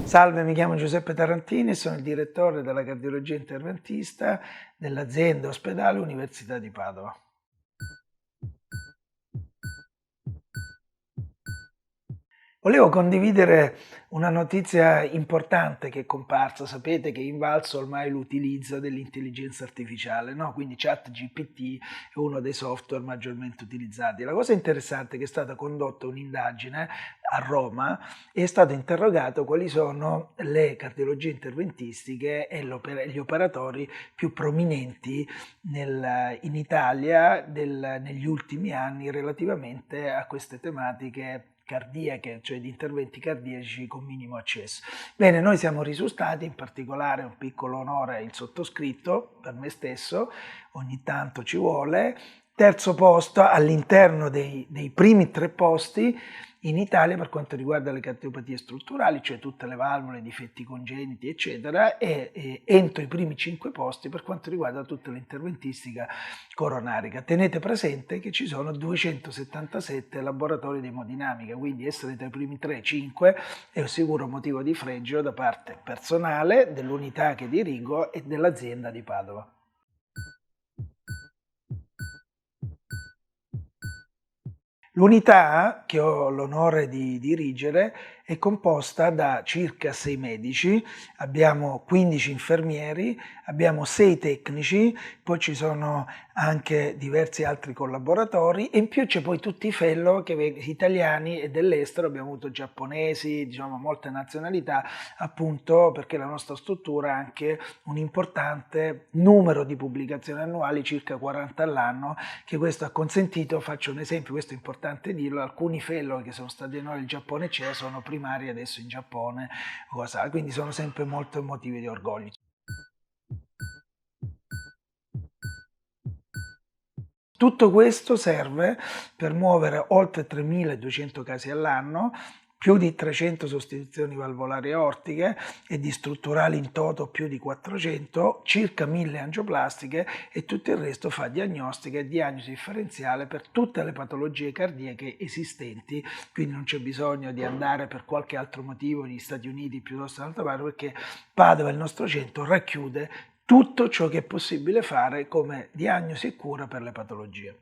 Salve, mi chiamo Giuseppe Tarantini e sono il direttore della cardiologia interventista dell'azienda ospedale Università di Padova. Volevo condividere una notizia importante che è comparsa. Sapete che è invalso ormai l'utilizzo dell'intelligenza artificiale, no? Quindi ChatGPT è uno dei software maggiormente utilizzati. La cosa interessante è che è stata condotta un'indagine a Roma e è stato interrogato quali sono le cardiologie interventistiche e gli operatori più prominenti in Italia negli ultimi anni relativamente a queste tematiche cardiache, cioè di interventi cardiaci con minimo accesso. Bene, noi siamo risultati, in particolare un piccolo onore il sottoscritto, per me stesso, ogni tanto ci vuole, terzo posto all'interno dei primi 3 posti in Italia per quanto riguarda le cardiopatie strutturali, cioè tutte le valvole, difetti congeniti, eccetera, e entro i primi 5 posti per quanto riguarda tutta l'interventistica coronarica. Tenete presente che ci sono 277 laboratori di emodinamica, quindi essere tra i primi 3-5 è un sicuro motivo di fregio da parte personale, dell'unità che dirigo e dell'azienda di Padova. L'unità che ho l'onore di dirigere è composta da circa 6 medici, abbiamo 15 infermieri, abbiamo 6 tecnici, poi ci sono anche diversi altri collaboratori e in più c'è poi tutti i fellow italiani e dell'estero, abbiamo avuto giapponesi, diciamo molte nazionalità, appunto perché la nostra struttura ha anche un importante numero di pubblicazioni annuali, circa 40 all'anno, che questo ha consentito, faccio un esempio, questo è importante dirlo, alcuni fellow che sono stati da noi in Giappone e CE sono primari adesso in Giappone, quindi sono sempre molto motivi di orgoglio. Tutto questo serve per muovere oltre 3.200 casi all'anno, più di 300 sostituzioni valvolari aortiche e di strutturali in toto più di 400, circa 1.000 angioplastiche e tutto il resto fa diagnostica e diagnosi differenziale per tutte le patologie cardiache esistenti, quindi non c'è bisogno di andare per qualche altro motivo negli Stati Uniti piuttosto da un'altra parte, perché Padova, il nostro centro, racchiude tutto ciò che è possibile fare come diagnosi e cura per le patologie.